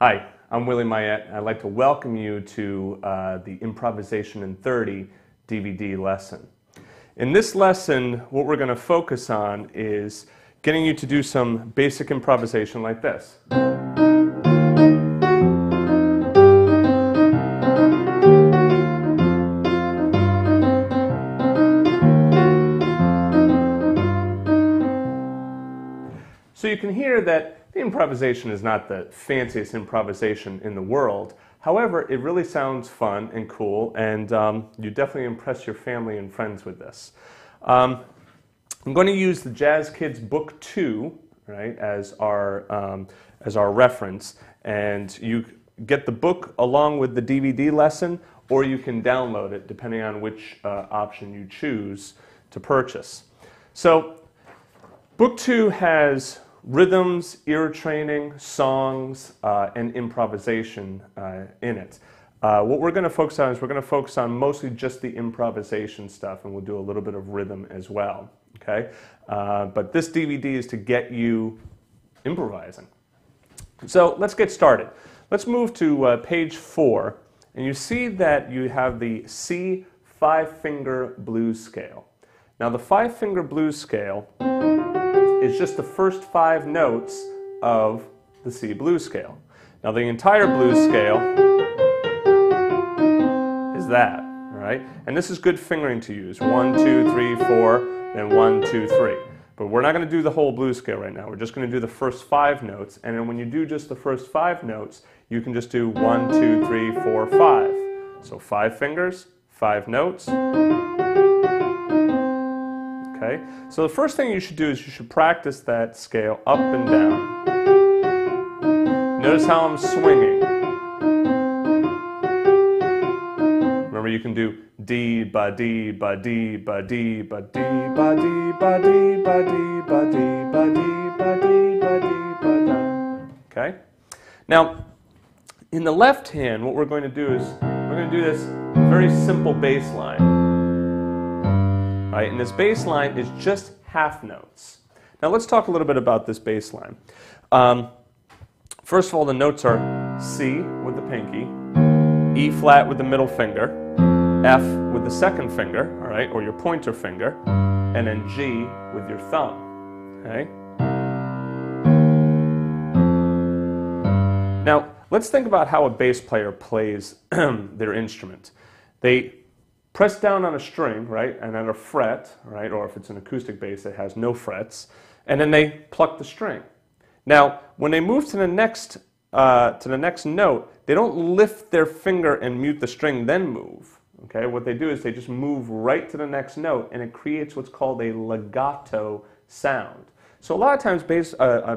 Hi, I'm Willie Mayette. I'd like to welcome you to the Improvisation in 30 DVD lesson. In this lesson, what we're going to focus on is getting you to do some basic improvisation like this. So you can hear that the improvisation is not the fanciest improvisation in the world. However, it really sounds fun and cool, and you definitely impress your family and friends with this. I'm going to use the Jazz Kids Book 2, right, as our reference, and you get the book along with the DVD lesson, or you can download it depending on which option you choose to purchase. So, Book 2 has rhythms, ear training, songs, and improvisation in it. What we're going to focus on is we're going to focus on mostly just the improvisation stuff, and we'll do a little bit of rhythm as well. Okay, but this DVD is to get you improvising. So let's get started. Let's move to page 4, and you see that you have the C 5-finger blues scale. Now the 5-finger blues scale is just the first 5 notes of the C blues scale. Now the entire blues scale is that, all right? And this is good fingering to use. 1, 2, 3, 4, then 1, 2, 3. But we're not going to do the whole blues scale right now. We're just going to do the first 5 notes, and then when you do just the first 5 notes, you can just do 1, 2, 3, 4, 5. So 5 fingers, 5 notes. Okay? So the first thing you should do is you should practice that scale up and down. Notice how I'm swinging. Remember, you can do D, ba, D, ba, D, ba, D, ba, D, ba, D, ba, D, ba, D, ba, D, ba, D, ba, D, ba, D, ba, da. Okay? Now, in the left hand, what we're going to do is we're going to do this very simple bass line. Right, and this bass line is just half notes. Now let's talk a little bit about this bass line. First of all, the notes are C with the pinky, E flat with the middle finger, F with the second finger, all right, or your pointer finger, and then G with your thumb. Okay? Now let's think about how a bass player plays their instrument. They press down on a string, right, and at a fret, right, or if it's an acoustic bass, it has no frets, and then they pluck the string. Now, when they move to the next note, they don't lift their finger and mute the string, then move. Okay, what they do is they just move right to the next note, and it creates what's called a legato sound. So a lot of times,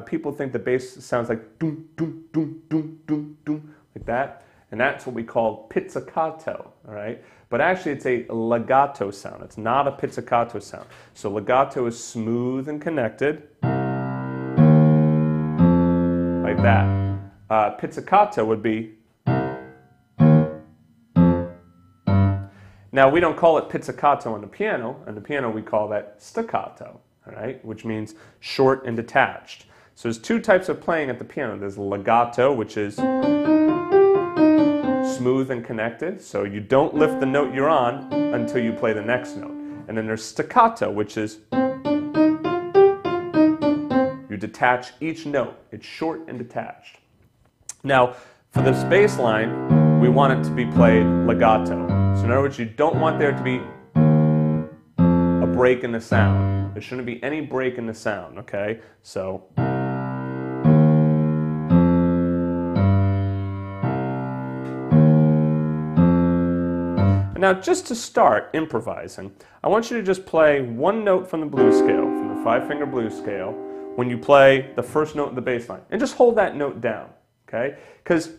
people think the bass sounds like doom, doom, doom, doom, doom, doom, like that, and that's what we call pizzicato. All right. But actually it's a legato sound. It's not a pizzicato sound. So legato is smooth and connected, like that. Pizzicato would be. Now we don't call it pizzicato on the piano. On the piano we call that staccato, all right, which means short and detached. So there's 2 types of playing at the piano. There's legato, which is smooth and connected, so you don't lift the note you're on until you play the next note. And then there's staccato, which is you detach each note. It's short and detached. Now, for this bass line, we want it to be played legato. So in other words, you don't want there to be a break in the sound. There shouldn't be any break in the sound, okay? So now, just to start improvising, I want you to just play 1 note from the blues scale, from the 5-finger blues scale, when you play the first note of the bass line. And just hold that note down, okay? Because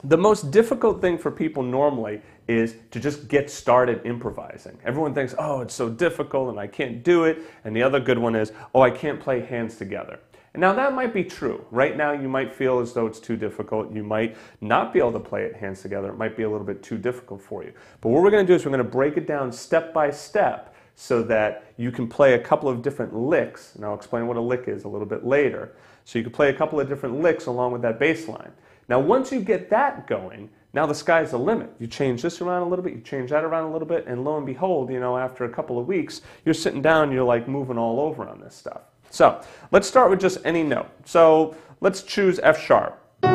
the most difficult thing for people normally is to just get started improvising. Everyone thinks, oh, it's so difficult and I can't do it. And the other good one is, oh, I can't play hands together. And now that might be true. Right now you might feel as though it's too difficult. You might not be able to play it hands together. It might be a little bit too difficult for you. But what we're going to do is we're going to break it down step by step so that you can play a couple of different licks. And I'll explain what a lick is a little bit later. So you can play a couple of different licks along with that bass line. Now once you get that going, now the sky's the limit. You change this around a little bit, you change that around a little bit, and lo and behold, you know, after a couple of weeks, you're sitting down, you're like moving all over on this stuff. So let's start with just any note. So let's choose F sharp. Okay,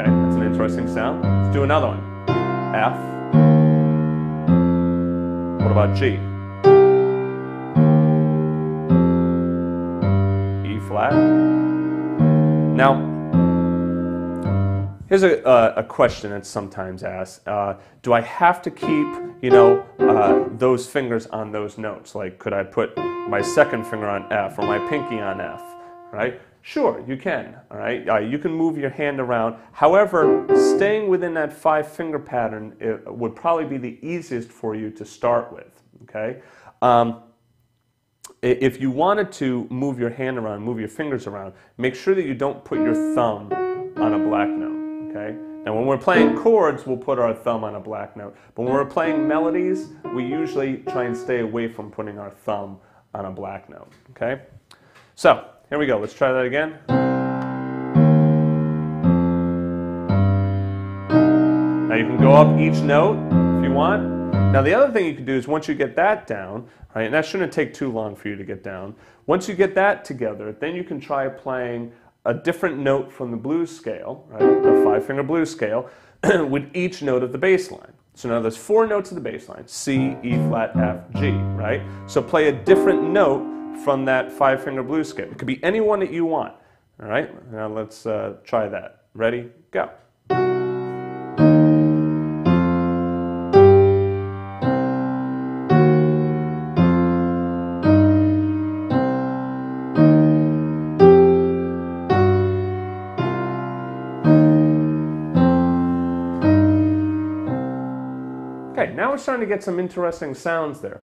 that's an interesting sound. Let's do another one. F. What about G? E flat. Now, here's a question that's sometimes asked. Do I have to keep, you know, those fingers on those notes? Like, could I put my second finger on F or my pinky on F, right? Sure, you can, all right? You can move your hand around. However, staying within that 5-finger pattern would probably be the easiest for you to start with, okay? If you wanted to move your hand around, move your fingers around, make sure that you don't put your thumb on a black note, okay? Now when we're playing chords, we'll put our thumb on a black note. But when we're playing melodies, we usually try and stay away from putting our thumb on a black note, okay? So, here we go. Let's try that again. Now you can go up each note if you want. Now the other thing you can do is once you get that down, right, and that shouldn't take too long for you to get down, once you get that together, then you can try playing a different note from the blues scale, right, the 5-finger blues scale, with each note of the bass line. So now there's 4 notes of the bass line, C, E flat, F, G, right? So play a different note from that 5-finger blues scale. It could be any one that you want, all right? Now let's try that. Ready? Go. Okay, now we're starting to get some interesting sounds there.